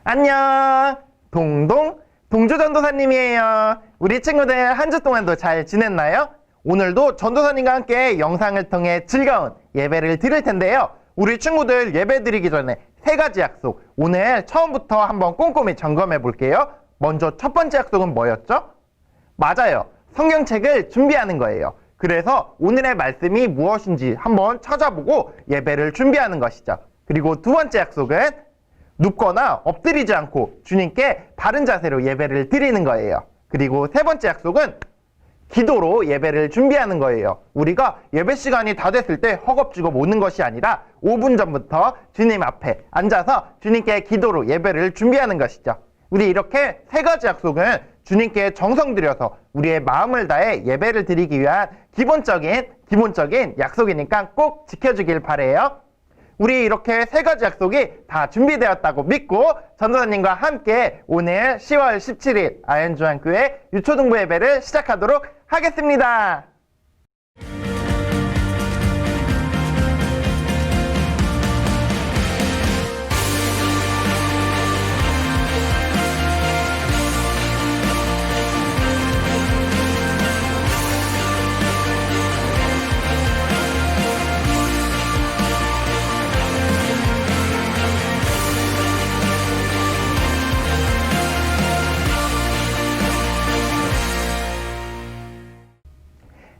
안녕! 동주전도사님이에요. 우리 친구들 한 주 동안도 잘 지냈나요? 오늘도 전도사님과 함께 영상을 통해 즐거운 예배를 드릴 텐데요. 우리 친구들 예배 드리기 전에 3가지 약속, 오늘 처음부터 한번 꼼꼼히 점검해 볼게요. 먼저 첫 번째 약속은 뭐였죠? 맞아요. 성경책을 준비하는 거예요. 그래서 오늘의 말씀이 무엇인지 한번 찾아보고 예배를 준비하는 것이죠. 그리고 두 번째 약속은 눕거나 엎드리지 않고 주님께 바른 자세로 예배를 드리는 거예요. 그리고 세 번째 약속은 기도로 예배를 준비하는 거예요. 우리가 예배 시간이 다 됐을 때 허겁지겁 오는 것이 아니라 5분 전부터 주님 앞에 앉아서 주님께 기도로 예배를 준비하는 것이죠. 우리 이렇게 3가지 약속은 주님께 정성 들여서 우리의 마음을 다해 예배를 드리기 위한 기본적인 약속이니까 꼭 지켜주길 바라요. 우리 이렇게 3가지 약속이 다 준비되었다고 믿고 전도사님과 함께 오늘 10월 17일 아현중앙교회 유초등부 예배를 시작하도록 하겠습니다.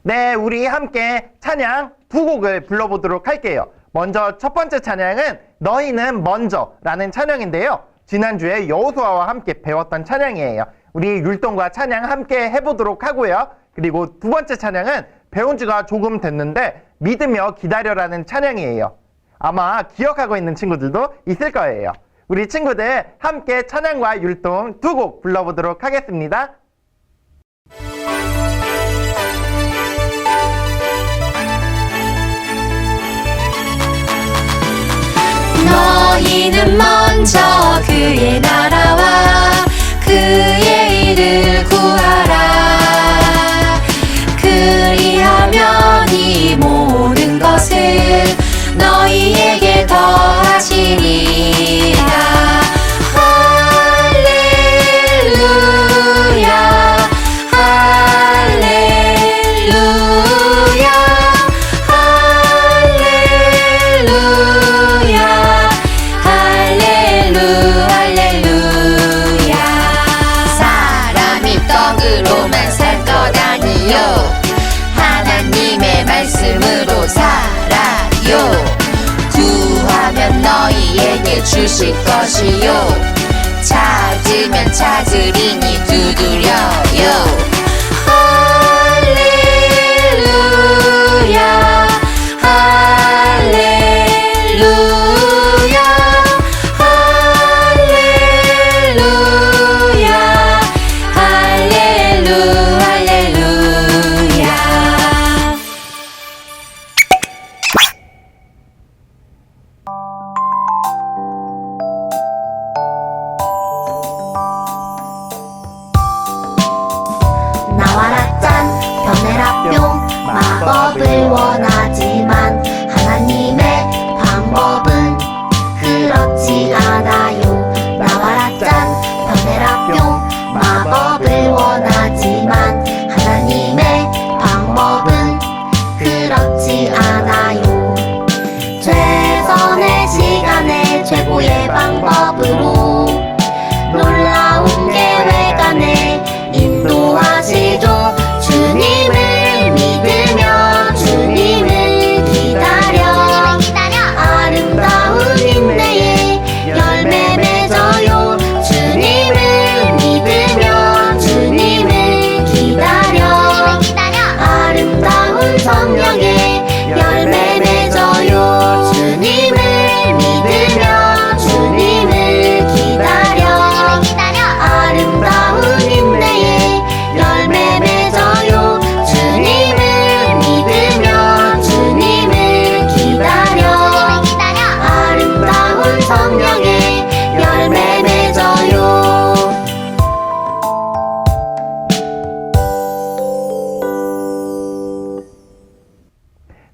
네, 우리 함께 찬양 2곡을 불러보도록 할게요. 먼저 첫 번째 찬양은 너희는 먼저 라는 찬양인데요. 지난주에 여호수아와 함께 배웠던 찬양이에요. 우리 율동과 찬양 함께 해보도록 하고요. 그리고 두 번째 찬양은 배운 지가 조금 됐는데 믿으며 기다려라는 찬양이에요. 아마 기억하고 있는 친구들도 있을 거예요. 우리 친구들 함께 찬양과 율동 2곡 불러보도록 하겠습니다. 너희는 먼저 그의 나라와 그의 일을 구하라. 그리하면 이 모든 것을 너희에게 더하시리라. 할렐루야 할렐루야 할렐루야. 사람이 떡으로만 살 것 아니요 하나님의 말씀으로 살아요. 구하면 너희에게 주실 것이요 찾으면 찾으리니 두드려요. 할렐루야 할렐루야 할렐루야.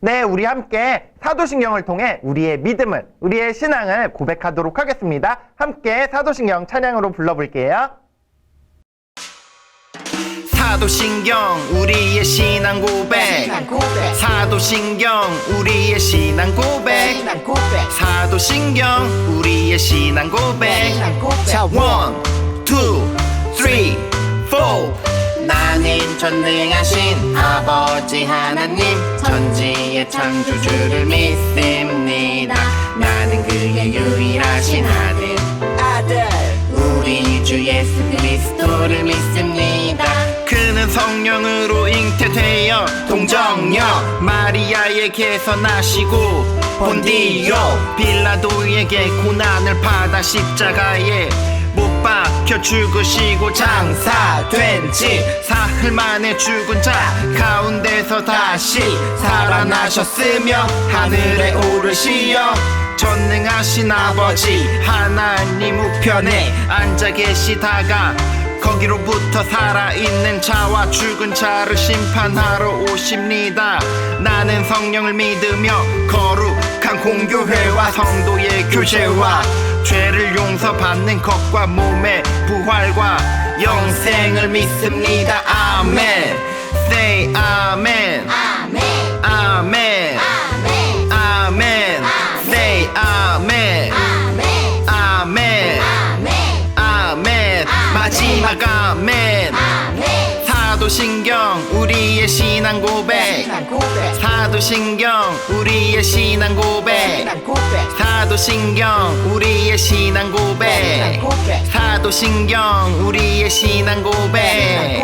네, 우리 함께 사도신경을 통해 우리의 믿음을, 우리의 신앙을 고백하도록 하겠습니다. 함께 사도신경 찬양으로 불러볼게요. 사도신경 우리의 신앙 고백. 사도신경 우리의 신앙 고백. 사도신경 우리의 신앙 고백. 자, 1, 2, 3, 4. 나는 전능하신 아버지 하나님, 천지의 창조주를 믿습니다. 나는 그의 유일하신 아들 우리 주 예수 그리스도를 믿습니다. 그는 성령으로 잉태되어 동정녀 마리아에게서 나시고 본디오 빌라도에게 고난을 받아 십자가에 못 박혀 죽으시고 장사된 지 사흘 만에 죽은 자 가운데서 다시 살아나셨으며 하늘에 오르시어 전능하신 아버지 하나님 우편에 앉아 계시다가 거기로부터 살아있는 자와 죽은 자를 심판하러 오십니다. 나는 성령을 믿으며 거룩한 공교회와 성도의 교제와 죄를 용서받는 것과 몸의 부활과 영생을 믿습니다. 아멘. Say 아멘. 아멘. 아멘. 아멘. 아멘. Say 아멘. 아멘. 아멘. 아멘. 아멘. 마지막 아멘. 아멘. 사도신경 우리의 신앙 고백. 사도신경 우리의 신앙 고백. 사도신경 우리의 신앙 고백. 사도신경 우리의 신앙 고백.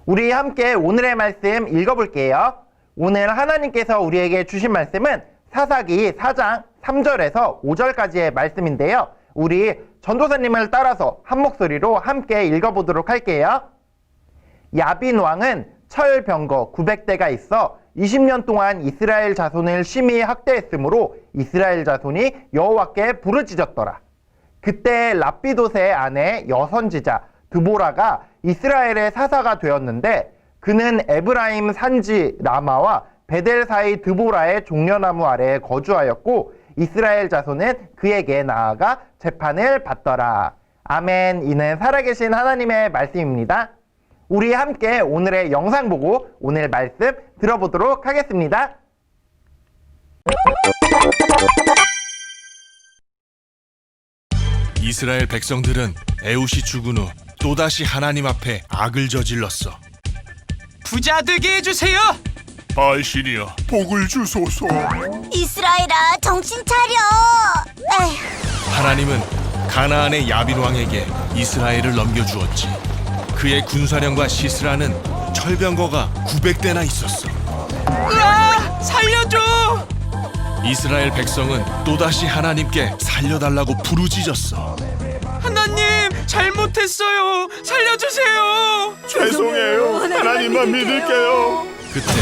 우리 함께 오늘의 말씀 읽어볼게요. 오늘 하나님께서 우리에게 주신 말씀은 사사기 4장 3절에서 5절까지의 말씀인데요. 우리 전도사님을 따라서 한 목소리로 함께 읽어보도록 할게요. 야빈 왕은 철병거 900대가 있어 20년 동안 이스라엘 자손을 심히 학대했으므로 이스라엘 자손이 여호와께 부르짖었더라. 그때 랍비도세의 아내 여선지자 드보라가 이스라엘의 사사가 되었는데 그는 에브라임 산지 라마와 베델 사이 드보라의 종려나무 아래에 거주하였고 이스라엘 자손은 그에게 나아가 재판을 받더라. 아멘. 이는 살아계신 하나님의 말씀입니다. 우리 함께 오늘의 영상 보고 오늘 말씀 들어보도록 하겠습니다. 이스라엘 백성들은 에웃이 죽은 후 또다시 하나님 앞에 악을 저질렀어. 부자 되게 해주세요. 바알신이여, 복을 주소서. 이스라엘아, 정신 차려. 에휴, 하나님은 가나안의 야빈 왕에게 이스라엘을 넘겨주었지. 그의 군사령과 시스라는 철병거가 900대나 있었어. 으아! 살려줘! 이스라엘 백성은 또다시 하나님께 살려달라고 부르짖었어. 하나님, 잘못했어요. 살려주세요. 죄송해요. 하나님만 믿을게요. 그때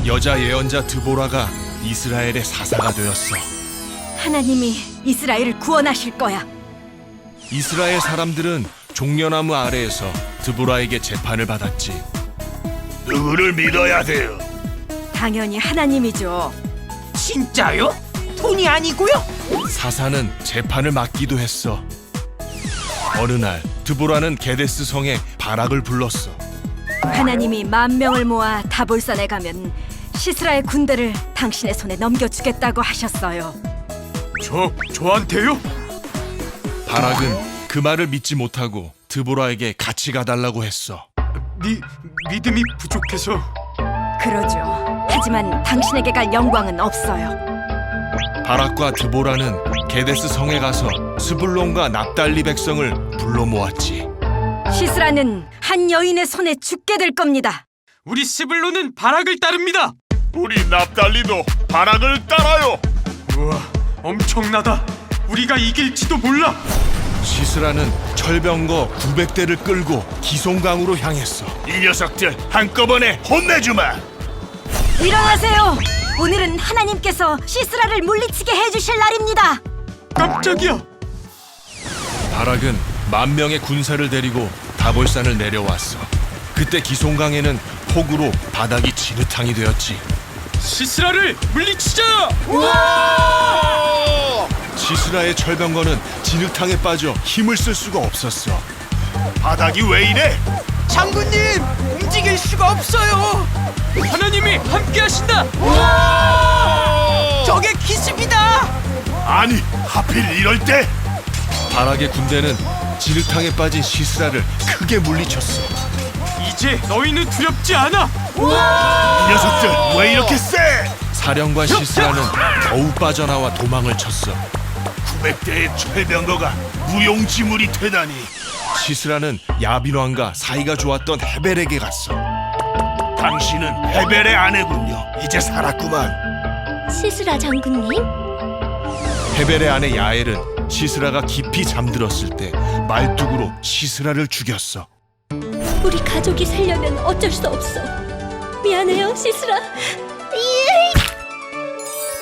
여자 예언자 드보라가 이스라엘의 사사가 되었어. 하나님이 이스라엘을 구원하실 거야. 이스라엘 사람들은 종려나무 아래에서 드보라에게 재판을 받았지. 누구를 믿어야 돼요? 당연히 하나님이죠. 진짜요? 돈이 아니고요? 사사는 재판을 맡기도 했어. 어느 날 드보라는 게데스 성에 바락을 불렀어. 하나님이 10,000명을 모아 다볼산에 가면 시스라의 군대를 당신의 손에 넘겨주겠다고 하셨어요. 저한테요? 바락은 그 말을 믿지 못하고 드보라에게 같이 가달라고 했어. 믿음이 부족해서. 그러죠. 하지만 당신에게 갈 영광은 없어요. 바락과 드보라는 게데스 성에 가서 스불론과 납달리 백성을 불러 모았지. 시스라는 한 여인의 손에 죽게 될 겁니다. 우리 스불론은 바락을 따릅니다. 우리 납달리도 바락을 따라요. 우와, 엄청나다. 우리가 이길지도 몰라. 시스라는 철병거 900대를 끌고 기송강으로 향했어. 이 녀석들 한꺼번에 혼내주마. 일어나세요. 오늘은 하나님께서 시스라를 물리치게 해주실 날입니다. 깜짝이야. 바락은 10,000명의 군사를 데리고 다볼산을 내려왔어. 그때 기송강에는 폭우로 바닥이 진흙탕이 되었지. 시스라를 물리치자! 시스라의 철병거는 진흙탕에 빠져 힘을 쓸 수가 없었어. 바닥이 왜 이래? 장군님, 움직일 수가 없어요. 하나님이 함께하신다! 저게 기습이다. 아니, 하필 이럴 때? 바락의 군대는 진흙탕에 빠진 시스라를 크게 물리쳤어. 이제 너희는 두렵지 않아! 이 녀석들 왜 이렇게 세? 사령관 시스라는 더욱 빠져나와 도망을 쳤어. 900대의 철병거가 무용지물이 되다니. 시스라는 야빈왕과 사이가 좋았던 헤벨에게 갔어. 당신은 헤벨의 아내군요. 이제 살았구만. 시스라 장군님? 헤벨의 아내 야엘은 시스라가 깊이 잠들었을 때 말뚝으로 시스라를 죽였어. 우리 가족이 살려면 어쩔 수 없어. 미안해요, 시스라.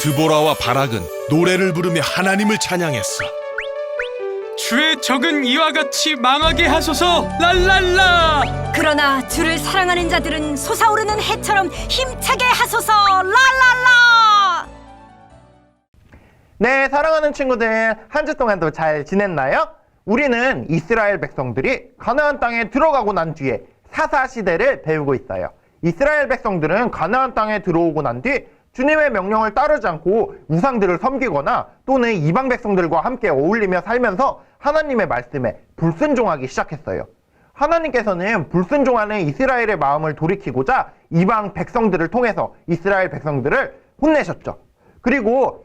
드보라와 바락은 노래를 부르며 하나님을 찬양했어. 주의 적은 이와 같이 망하게 하소서! 랄랄라! 그러나 주를 사랑하는 자들은 솟아오르는 해처럼 힘차게 하소서. 랄랄라. 네, 사랑하는 친구들, 한 주 동안도 잘 지냈나요? 우리는 이스라엘 백성들이 가나안 땅에 들어가고 난 뒤에 사사 시대를 배우고 있어요. 이스라엘 백성들은 가나안 땅에 들어오고 난 뒤 주님의 명령을 따르지 않고 우상들을 섬기거나 또는 이방 백성들과 함께 어울리며 살면서 하나님의 말씀에 불순종하기 시작했어요. 하나님께서는 불순종하는 이스라엘의 마음을 돌이키고자 이방 백성들을 통해서 이스라엘 백성들을 혼내셨죠. 그리고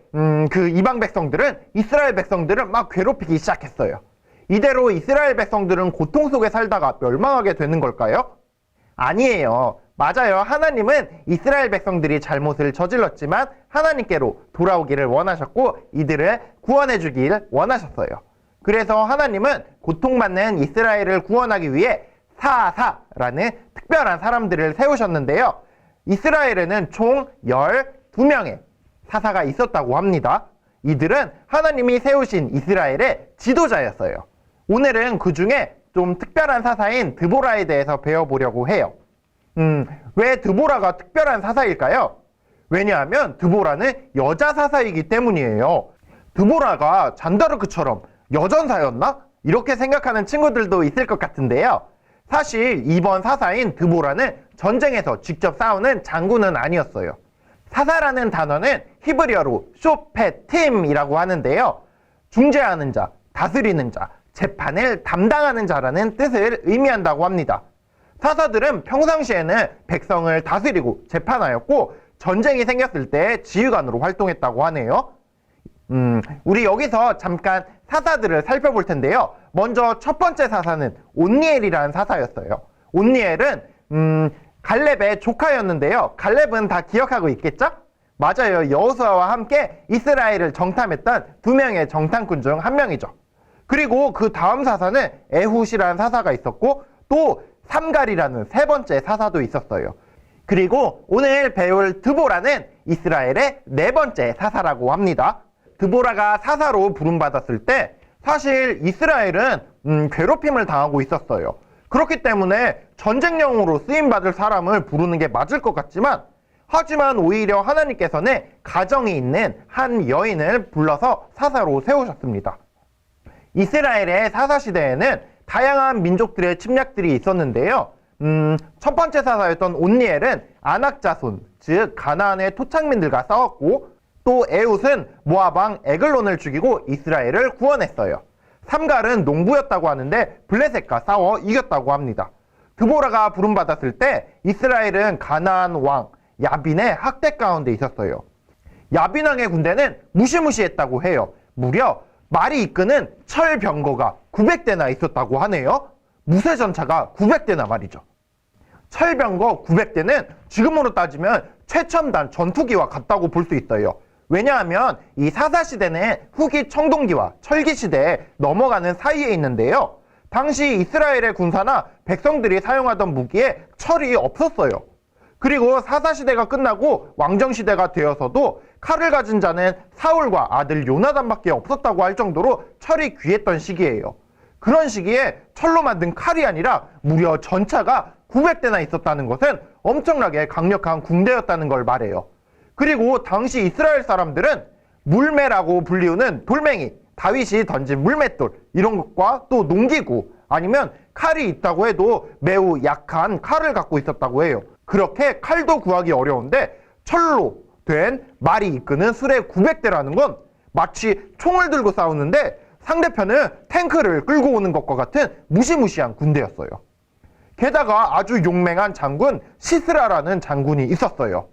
그 이방 백성들은 이스라엘 백성들을 막 괴롭히기 시작했어요. 이대로 이스라엘 백성들은 고통 속에 살다가 멸망하게 되는 걸까요? 아니에요. 맞아요. 하나님은 이스라엘 백성들이 잘못을 저질렀지만 하나님께로 돌아오기를 원하셨고 이들을 구원해 주길 원하셨어요. 그래서 하나님은 고통받는 이스라엘을 구원하기 위해 사사라는 특별한 사람들을 세우셨는데요. 이스라엘에는 총 12명의 사사가 있었다고 합니다. 이들은 하나님이 세우신 이스라엘의 지도자였어요. 오늘은 그 중에 좀 특별한 사사인 드보라에 대해서 배워보려고 해요. 왜 드보라가 특별한 사사일까요? 왜냐하면 드보라는 여자 사사이기 때문이에요. 드보라가 잔다르크처럼 여전사였나? 이렇게 생각하는 친구들도 있을 것 같은데요. 사실 이번 사사인 드보라는 전쟁에서 직접 싸우는 장군은 아니었어요. 사사라는 단어는 히브리어로 쇼페팀이라고 하는데요. 중재하는 자, 다스리는 자, 재판을 담당하는 자라는 뜻을 의미한다고 합니다. 사사들은 평상시에는 백성을 다스리고 재판하였고 전쟁이 생겼을 때 지휘관으로 활동했다고 하네요. 우리 여기서 잠깐 사사들을 살펴볼 텐데요. 먼저 첫 번째 사사는 온니엘이라는 사사였어요. 온니엘은 갈렙의 조카였는데요. 갈렙은 다 기억하고 있겠죠? 맞아요. 여호수아와 함께 이스라엘을 정탐했던 2명의 정탐꾼 중 한 명이죠. 그리고 그 다음 사사는 에훗이라는 사사가 있었고 또 삼갈이라는 세 번째 사사도 있었어요. 그리고 오늘 배울 드보라는 이스라엘의 네 번째 사사라고 합니다. 드보라가 사사로 부름받았을 때 사실 이스라엘은 괴롭힘을 당하고 있었어요. 그렇기 때문에 전쟁용으로 쓰임받을 사람을 부르는 게 맞을 것 같지만 하지만 오히려 하나님께서는 가정이 있는 한 여인을 불러서 사사로 세우셨습니다. 이스라엘의 사사시대에는 다양한 민족들의 침략들이 있었는데요. 첫 번째 사사였던 온니엘은 아낙 자손, 즉 가나안의 토착민들과 싸웠고 또 에훗은 모압왕 에글론을 죽이고 이스라엘을 구원했어요. 삼갈은 농부였다고 하는데 블레셋과 싸워 이겼다고 합니다. 드보라가 부름받았을 때 이스라엘은 가나안 왕 야빈의 학대 가운데 있었어요. 야빈 왕의 군대는 무시무시했다고 해요. 무려 말이 이끄는 철병거가 900대나 있었다고 하네요. 무쇠전차가 900대나 말이죠. 철병거 900대는 지금으로 따지면 최첨단 전투기와 같다고 볼 수 있어요. 왜냐하면 이 사사시대는 후기 청동기와 철기시대에 넘어가는 사이에 있는데요. 당시 이스라엘의 군사나 백성들이 사용하던 무기에 철이 없었어요. 그리고 사사시대가 끝나고 왕정시대가 되어서도 칼을 가진 자는 사울과 아들 요나단밖에 없었다고 할 정도로 철이 귀했던 시기예요. 그런 시기에 철로 만든 칼이 아니라 무려 전차가 900대나 있었다는 것은 엄청나게 강력한 군대였다는 걸 말해요. 그리고 당시 이스라엘 사람들은 물매라고 불리우는 돌멩이, 다윗이 던진 물맷돌 이런 것과 또 농기구 아니면 칼이 있다고 해도 매우 약한 칼을 갖고 있었다고 해요. 그렇게 칼도 구하기 어려운데 철로 된 말이 이끄는 수레 900대라는 건 마치 총을 들고 싸우는데 상대편은 탱크를 끌고 오는 것과 같은 무시무시한 군대였어요. 게다가 아주 용맹한 장군 시스라라는 장군이 있었어요.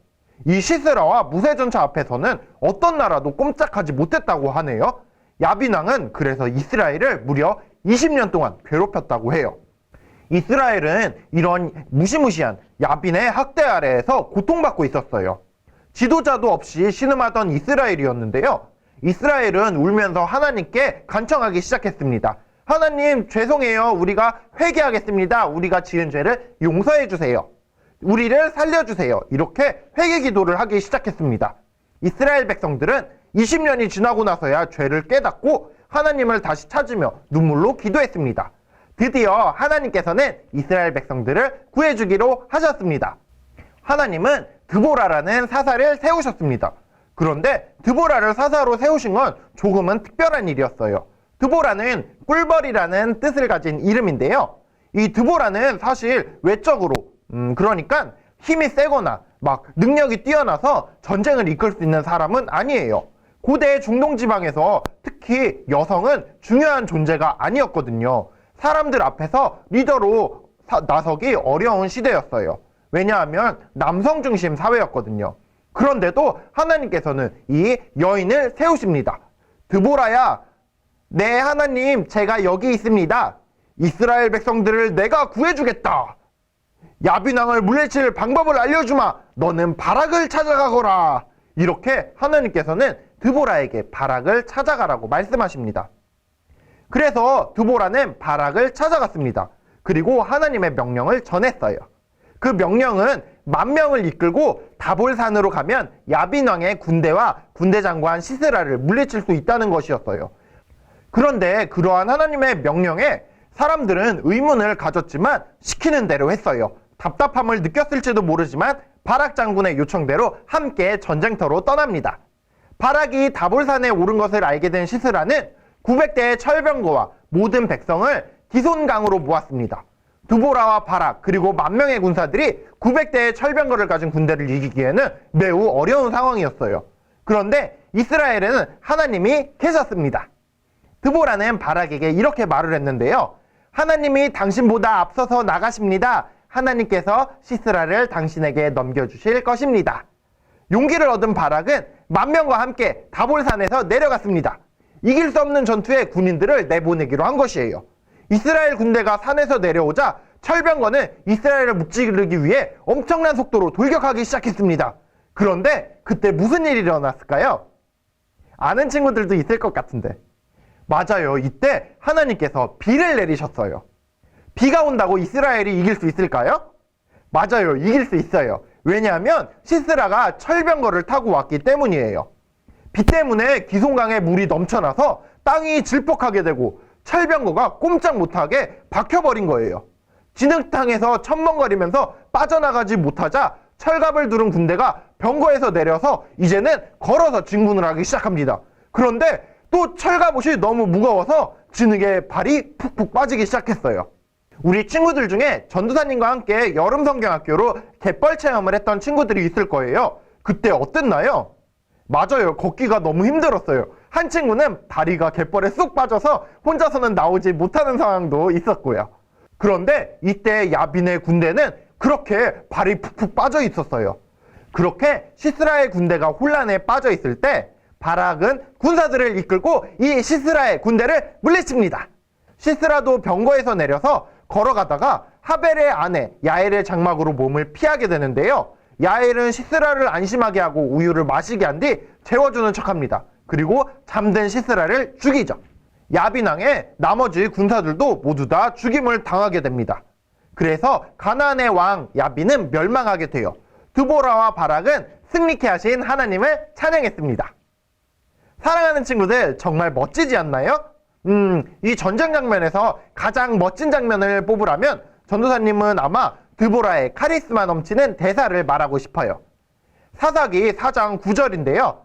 이 시스라와 무쇠전차 앞에서는 어떤 나라도 꼼짝하지 못했다고 하네요. 야빈왕은 그래서 이스라엘을 무려 20년 동안 괴롭혔다고 해요. 이스라엘은 이런 무시무시한 야빈의 학대 아래에서 고통받고 있었어요. 지도자도 없이 신음하던 이스라엘이었는데요. 이스라엘은 울면서 하나님께 간청하기 시작했습니다. 하나님, 죄송해요. 우리가 회개하겠습니다. 우리가 지은 죄를 용서해 주세요. 우리를 살려주세요. 이렇게 회개 기도를 하기 시작했습니다. 이스라엘 백성들은 20년이 지나고 나서야 죄를 깨닫고 하나님을 다시 찾으며 눈물로 기도했습니다. 드디어 하나님께서는 이스라엘 백성들을 구해주기로 하셨습니다. 하나님은 드보라라는 사사를 세우셨습니다. 그런데 드보라를 사사로 세우신 건 조금은 특별한 일이었어요. 드보라는 꿀벌이라는 뜻을 가진 이름인데요. 이 드보라는 사실 외적으로 그러니까 힘이 세거나 막 능력이 뛰어나서 전쟁을 이끌 수 있는 사람은 아니에요. 고대 중동 지방에서 특히 여성은 중요한 존재가 아니었거든요. 사람들 앞에서 리더로 나서기 어려운 시대였어요. 왜냐하면 남성 중심 사회였거든요. 그런데도 하나님께서는 이 여인을 세우십니다. 드보라야, 네 하나님, 제가 여기 있습니다. 이스라엘 백성들을 내가 구해주겠다. 야빈왕을 물리칠 방법을 알려주마. 너는 바락을 찾아가거라. 이렇게 하나님께서는 드보라에게 바락을 찾아가라고 말씀하십니다. 그래서 드보라는 바락을 찾아갔습니다. 그리고 하나님의 명령을 전했어요. 그 명령은 10,000명을 이끌고 다볼산으로 가면 야빈왕의 군대와 군대 장관 시스라를 물리칠 수 있다는 것이었어요. 그런데 그러한 하나님의 명령에 사람들은 의문을 가졌지만 시키는 대로 했어요. 답답함을 느꼈을지도 모르지만 바락 장군의 요청대로 함께 전쟁터로 떠납니다. 바락이 다볼산에 오른 것을 알게 된 시스라는 900대의 철병거와 모든 백성을 기손강으로 모았습니다. 드보라와 바락 그리고 10,000명의 군사들이 900대의 철병거를 가진 군대를 이기기에는 매우 어려운 상황이었어요. 그런데 이스라엘에는 하나님이 계셨습니다. 드보라는 바락에게 이렇게 말을 했는데요. 하나님이 당신보다 앞서서 나가십니다. 하나님께서 시스라를 당신에게 넘겨주실 것입니다. 용기를 얻은 바락은 10,000명과 함께 다볼산에서 내려갔습니다. 이길 수 없는 전투에 군인들을 내보내기로 한 것이에요. 이스라엘 군대가 산에서 내려오자 철병거는 이스라엘을 무찌르기 위해 엄청난 속도로 돌격하기 시작했습니다. 그런데 그때 무슨 일이 일어났을까요? 아는 친구들도 있을 것 같은데. 맞아요. 이때 하나님께서 비를 내리셨어요. 비가 온다고 이스라엘이 이길 수 있을까요? 맞아요. 이길 수 있어요. 왜냐하면 시스라가 철병거를 타고 왔기 때문이에요. 비 때문에 기손강에 물이 넘쳐나서 땅이 질퍽하게 되고 철병거가 꼼짝 못하게 박혀버린 거예요. 진흙탕에서 첨벙거리면서 빠져나가지 못하자 철갑을 두른 군대가 병거에서 내려서 이제는 걸어서 진군을 하기 시작합니다. 그런데 또 철갑옷이 너무 무거워서 진흙에 발이 푹푹 빠지기 시작했어요. 우리 친구들 중에 전도사님과 함께 여름 성경학교로 갯벌 체험을 했던 친구들이 있을 거예요. 그때 어땠나요? 맞아요. 걷기가 너무 힘들었어요. 한 친구는 다리가 갯벌에 쑥 빠져서 혼자서는 나오지 못하는 상황도 있었고요. 그런데 이때 야빈의 군대는 그렇게 발이 푹푹 빠져 있었어요. 그렇게 시스라의 군대가 혼란에 빠져 있을 때 바락은 군사들을 이끌고 이 시스라의 군대를 물리칩니다. 시스라도 병거에서 내려서 걸어가다가 하벨의 아내 야엘의 장막으로 몸을 피하게 되는데요. 야엘은 시스라를 안심하게 하고 우유를 마시게 한 뒤 재워주는 척합니다. 그리고 잠든 시스라를 죽이죠. 야빈왕의 나머지 군사들도 모두 다 죽임을 당하게 됩니다. 그래서 가나안의 왕 야빈은 멸망하게 돼요. 드보라와 바락은 승리케 하신 하나님을 찬양했습니다. 사랑하는 친구들, 정말 멋지지 않나요? 이 전쟁 장면에서 가장 멋진 장면을 뽑으라면 전도사님은 아마 드보라의 카리스마 넘치는 대사를 말하고 싶어요. 사사기 4장 9절인데요.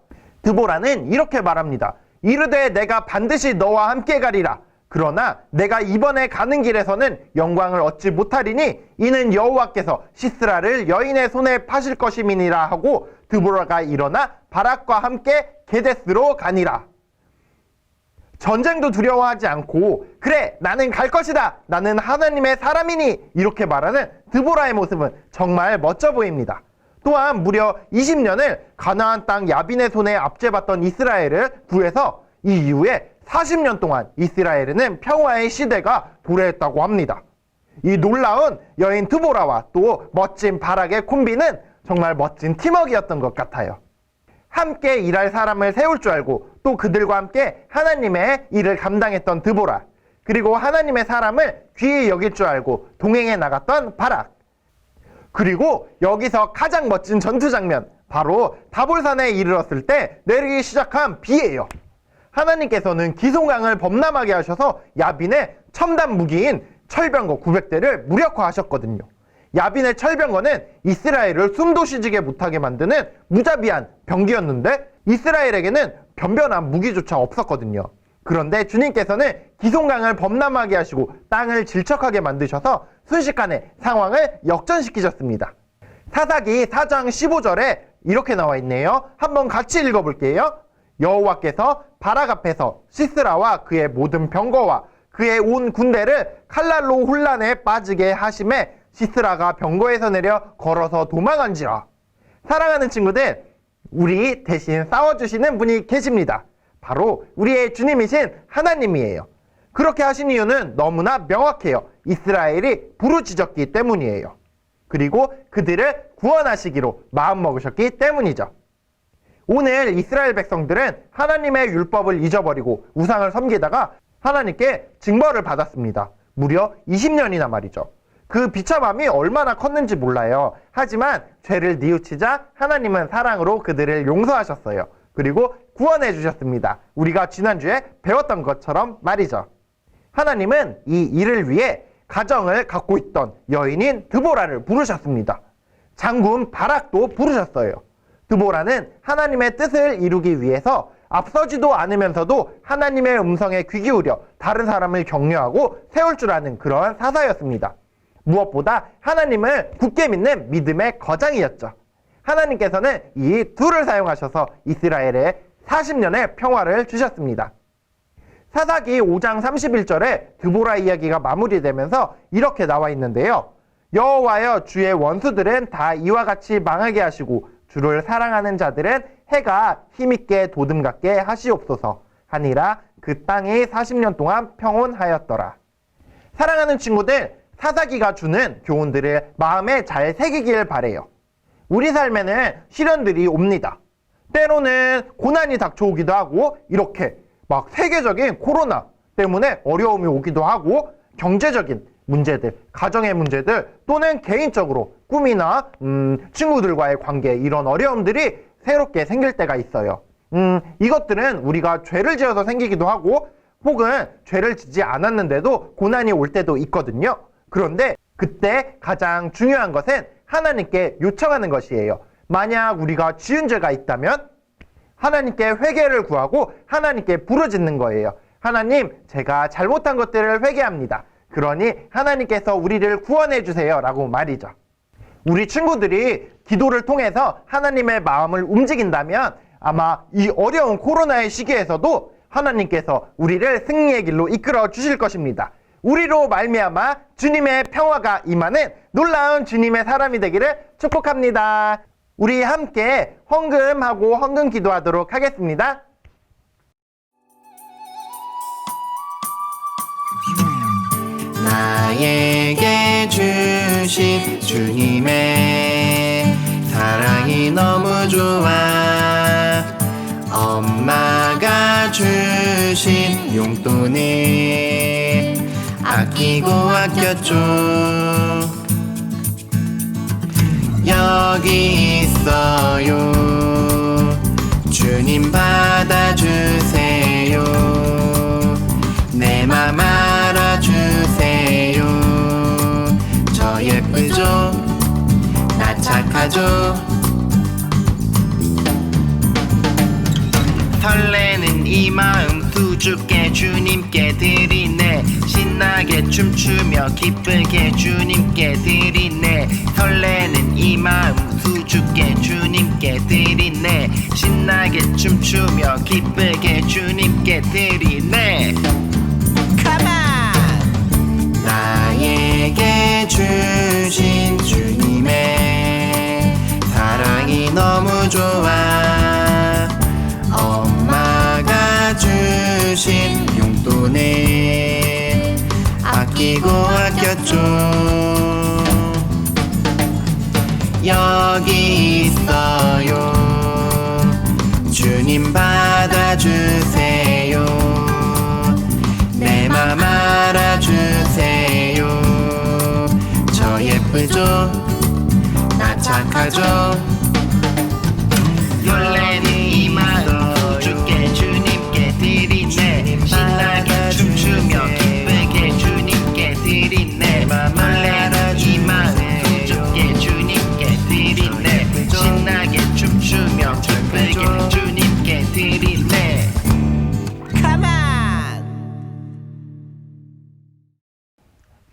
드보라는 이렇게 말합니다. 이르되 내가 반드시 너와 함께 가리라. 그러나 내가 이번에 가는 길에서는 영광을 얻지 못하리니 이는 여호와께서 시스라를 여인의 손에 파실 것임이니라 하고 드보라가 일어나 바락과 함께 게데스로 가니라. 전쟁도 두려워하지 않고 그래 나는 갈 것이다. 나는 하나님의 사람이니 이렇게 말하는 드보라의 모습은 정말 멋져 보입니다. 또한 무려 20년을 가나안 땅 야빈의 손에 압제받던 이스라엘을 구해서 이 이후에 40년 동안 이스라엘에는 평화의 시대가 도래했다고 합니다. 이 놀라운 여인 드보라와 또 멋진 바락의 콤비는 정말 멋진 팀워크였던 것 같아요. 함께 일할 사람을 세울 줄 알고 또 그들과 함께 하나님의 일을 감당했던 드보라, 그리고 하나님의 사람을 귀히 여길 줄 알고 동행해 나갔던 바락, 그리고 여기서 가장 멋진 전투 장면, 바로 다볼산에 이르렀을 때 내리기 시작한 비예요. 하나님께서는 기송강을 범람하게 하셔서 야빈의 첨단 무기인 철병거 900대를 무력화하셨거든요. 야빈의 철병거는 이스라엘을 숨도 쉬지게 못하게 만드는 무자비한 병기였는데 이스라엘에게는 변변한 무기조차 없었거든요. 그런데 주님께서는 기송강을 범람하게 하시고 땅을 질척하게 만드셔서 순식간에 상황을 역전시키셨습니다. 사사기 4장 15절에 이렇게 나와 있네요. 한번 같이 읽어볼게요. 여호와께서 바락 앞에서 시스라와 그의 모든 병거와 그의 온 군대를 칼날로 혼란에 빠지게 하심에 시스라가 병거에서 내려 걸어서 도망한지라. 사랑하는 친구들, 우리 대신 싸워주시는 분이 계십니다. 바로 우리의 주님이신 하나님이에요. 그렇게 하신 이유는 너무나 명확해요. 이스라엘이 부르짖었기 때문이에요. 그리고 그들을 구원하시기로 마음먹으셨기 때문이죠. 오늘 이스라엘 백성들은 하나님의 율법을 잊어버리고 우상을 섬기다가 하나님께 징벌을 받았습니다. 무려 20년이나 말이죠. 그 비참함이 얼마나 컸는지 몰라요. 하지만 죄를 뉘우치자 하나님은 사랑으로 그들을 용서하셨어요. 그리고 구원해 주셨습니다. 우리가 지난주에 배웠던 것처럼 말이죠. 하나님은 이 일을 위해 가정을 갖고 있던 여인인 드보라를 부르셨습니다. 장군 바락도 부르셨어요. 드보라는 하나님의 뜻을 이루기 위해서 앞서지도 않으면서도 하나님의 음성에 귀 기울여 다른 사람을 격려하고 세울 줄 아는 그런 사사였습니다. 무엇보다 하나님을 굳게 믿는 믿음의 거장이었죠. 하나님께서는 이 둘을 사용하셔서 이스라엘에 40년의 평화를 주셨습니다. 사사기 5장 31절에 드보라 이야기가 마무리되면서 이렇게 나와 있는데요. 여호와여, 주의 원수들은 다 이와 같이 망하게 하시고 주를 사랑하는 자들은 해가 힘있게 도듬갑게 하시옵소서 하니라. 그 땅이 40년 동안 평온하였더라. 사랑하는 친구들, 사사기가 주는 교훈들을 마음에 잘 새기길 바래요. 우리 삶에는 시련들이 옵니다. 때로는 고난이 닥쳐오기도 하고 이렇게 막 세계적인 코로나 때문에 어려움이 오기도 하고 경제적인 문제들, 가정의 문제들 또는 개인적으로 꿈이나 친구들과의 관계, 이런 어려움들이 새롭게 생길 때가 있어요. 이것들은 우리가 죄를 지어서 생기기도 하고 혹은 죄를 지지 않았는데도 고난이 올 때도 있거든요. 그런데 그때 가장 중요한 것은 하나님께 요청하는 것이에요. 만약 우리가 지은 죄가 있다면 하나님께 회개를 구하고 하나님께 부르짖는 거예요. 하나님, 제가 잘못한 것들을 회개합니다. 그러니 하나님께서 우리를 구원해 주세요 라고 말이죠. 우리 친구들이 기도를 통해서 하나님의 마음을 움직인다면 아마 이 어려운 코로나의 시기에서도 하나님께서 우리를 승리의 길로 이끌어 주실 것입니다. 우리로 말미암아 주님의 평화가 임하는 놀라운 주님의 사람이 되기를 축복합니다. 우리 함께 헌금하고 헌금 기도하도록 하겠습니다. 나에게 주신 주님의 사랑이 너무 좋아. 엄마가 주신 용돈을 아끼고 아꼈죠. 여기 있어요. 주님 받아주세요. 내맘 알아주세요. 저 예쁘죠? 나 착하죠? 설레는 이 마음 수줍게 주님께 드리네. 신나게 춤추며 기쁘게 주님께 드리네. 설레는 이 마음 수줍게 주님께 드리네. 신나게 춤추며 기쁘게 주님께 드리네. 나에게 주신 주님의 사랑이 너무 좋아. 엄마가 주신 용돈을 아끼고 아꼈죠. 여기 있어요. 주님 받아주세요. 내 맘 알아주세요. 저 예쁘죠? 나 착하죠? 설레는 이 마음 수줍게 주님께 드리네. 신나게 춤추며 기쁘게 주님께 드리네. 설레는 이 마음 수줍게 주님께 드리네. 신나게 춤추며 기쁘게 주님께 드리네.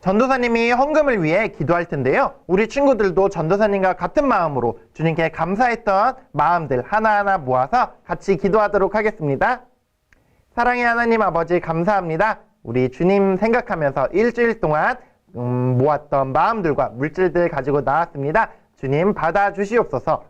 전도사님이 헌금을 위해 기도할 텐데요. 우리 친구들도 전도사님과 같은 마음으로 주님께 감사했던 마음들 하나하나 모아서 같이 기도하도록 하겠습니다. 사랑의 하나님 아버지 감사합니다. 우리 주님 생각하면서 일주일 동안 모았던 마음들과 물질들 가지고 나왔습니다. 주님 받아주시옵소서.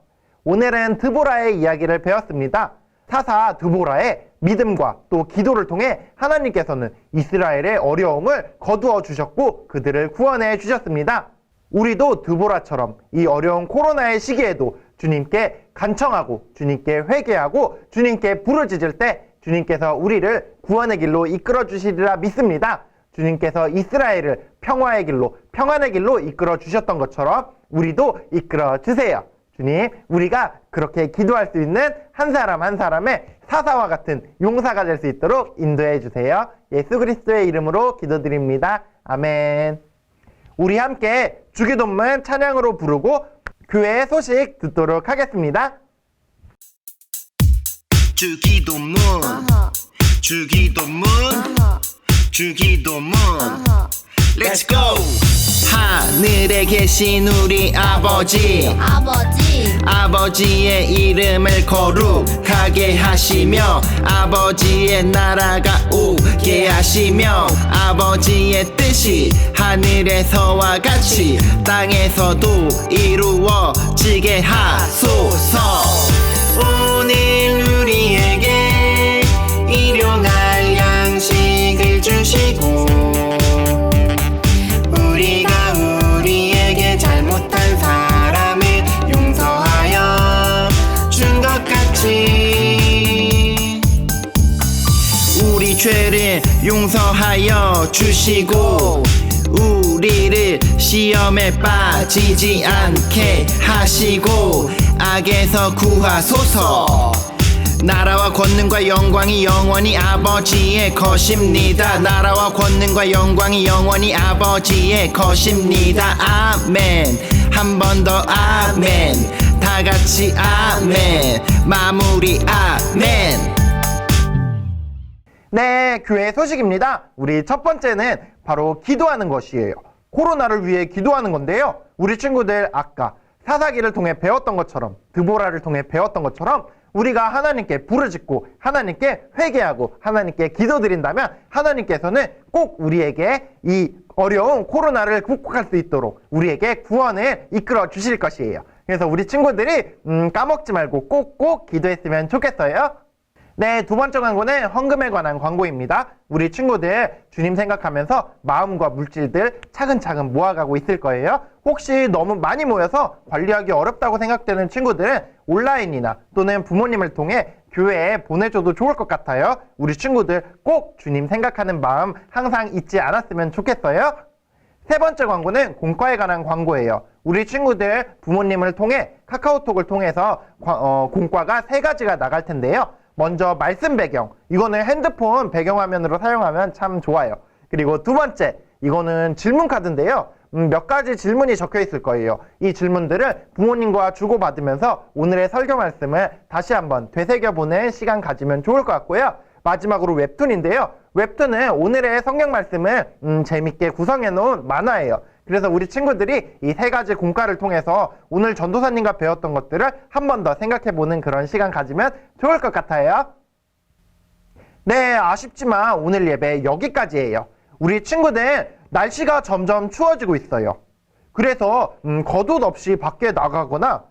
오늘은 드보라의 이야기를 배웠습니다. 사사 드보라의 믿음과 또 기도를 통해 하나님께서는 이스라엘의 어려움을 거두어 주셨고 그들을 구원해 주셨습니다. 우리도 드보라처럼 이 어려운 코로나의 시기에도 주님께 간청하고 주님께 회개하고 주님께 부르짖을 때 주님께서 우리를 구원의 길로 이끌어 주시리라 믿습니다. 주님께서 이스라엘을 평화의 길로 평안의 길로 이끌어 주셨던 것처럼 우리도 이끌어 주세요. 주님, 우리가 그렇게 기도할 수 있는 한 사람 한 사람의 사사와 같은 용사가 될 수 있도록 인도해 주세요. 예수 그리스도의 이름으로 기도드립니다. 아멘. 우리 함께 주기도문 찬양으로 부르고 교회의 소식 듣도록 하겠습니다. 주기도문 주기도문 주기도문 Let's go! 하늘에 계신 우리 아버지 아버지의 이름을 거룩하게 하시며 아버지의 나라가 오게 하시며 아버지의 뜻이 하늘에서와 같이 땅에서도 이루어지게 하소서. 오늘 우리에게 일용할 양식을 주시고 우리가 우리에게 잘못한 사람을 용서하여 준 것 같이 우리 죄를 용서하여 주시고 우리를 시험에 빠지지 않게 하시고 악에서 구하소서. 나라와 권능과 영광이 영원히 아버지의 것입니다. 나라와 권능과 영광이 영원히 아버지의 것입니다. 아멘. 한 번 더 아멘. 다 같이 아멘. 마무리 아멘. 네, 교회 소식입니다. 우리 첫 번째는 바로 기도하는 것이에요. 코로나를 위해 기도하는 건데요. 우리 친구들 아까 사사기를 통해 배웠던 것처럼 드보라를 통해 배웠던 것처럼 우리가 하나님께 부르짖고 하나님께 회개하고 하나님께 기도드린다면 하나님께서는 꼭 우리에게 이 어려운 코로나를 극복할 수 있도록 우리에게 구원을 이끌어 주실 것이에요. 그래서 우리 친구들이 까먹지 말고 꼭꼭 기도했으면 좋겠어요. 네, 두 번째 광고는 헌금에 관한 광고입니다. 우리 친구들 주님 생각하면서 마음과 물질들 차근차근 모아가고 있을 거예요. 혹시 너무 많이 모여서 관리하기 어렵다고 생각되는 친구들은 온라인이나 또는 부모님을 통해 교회에 보내줘도 좋을 것 같아요. 우리 친구들 꼭 주님 생각하는 마음 항상 잊지 않았으면 좋겠어요. 세 번째 광고는 공과에 관한 광고예요. 우리 친구들 부모님을 통해 카카오톡을 통해서 공과가 3가지가 나갈 텐데요. 먼저 말씀 배경, 이거는 핸드폰 배경화면으로 사용하면 참 좋아요. 그리고 두 번째, 이거는 질문 카드인데요. 몇 가지 질문이 적혀 있을 거예요. 이 질문들을 부모님과 주고받으면서 오늘의 설교 말씀을 다시 한번 되새겨보는 시간 가지면 좋을 것 같고요. 마지막으로 웹툰인데요. 웹툰은 오늘의 성경 말씀을 재밌게 구성해 놓은 만화예요. 그래서 우리 친구들이 이 세 가지 공과를 통해서 오늘 전도사님과 배웠던 것들을 한 번 더 생각해보는 그런 시간 가지면 좋을 것 같아요. 네, 아쉽지만 오늘 예배 여기까지예요. 우리 친구들 날씨가 점점 추워지고 있어요. 그래서 겉옷 없이 밖에 나가거나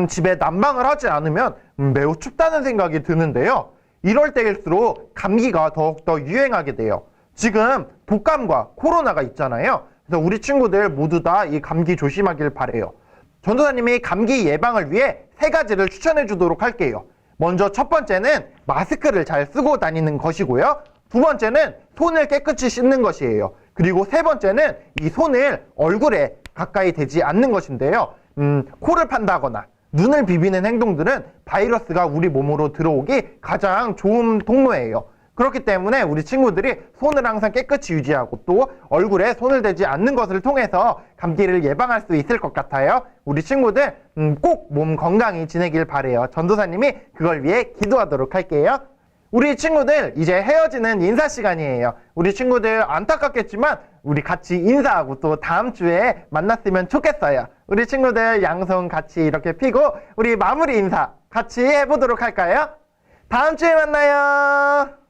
집에 난방을 하지 않으면 매우 춥다는 생각이 드는데요. 이럴 때일수록 감기가 더욱더 유행하게 돼요. 지금 독감과 코로나가 있잖아요. 그래서 우리 친구들 모두 다 이 감기 조심하길 바래요. 전도사님이 감기 예방을 위해 세 가지를 추천해 주도록 할게요. 먼저 첫 번째는 마스크를 잘 쓰고 다니는 것이고요. 두 번째는 손을 깨끗이 씻는 것이에요. 그리고 세 번째는 이 손을 얼굴에 가까이 대지 않는 것인데요. 코를 판다거나 눈을 비비는 행동들은 바이러스가 우리 몸으로 들어오기 가장 좋은 통로예요. 그렇기 때문에 우리 친구들이 손을 항상 깨끗이 유지하고 또 얼굴에 손을 대지 않는 것을 통해서 감기를 예방할 수 있을 것 같아요. 우리 친구들 꼭 몸 건강히 지내길 바래요. 전도사님이 그걸 위해 기도하도록 할게요. 우리 친구들 이제 헤어지는 인사 시간이에요. 우리 친구들 안타깝겠지만 우리 같이 인사하고 또 다음 주에 만났으면 좋겠어요. 우리 친구들 양손 같이 이렇게 펴고 우리 마무리 인사 같이 해보도록 할까요? 다음 주에 만나요.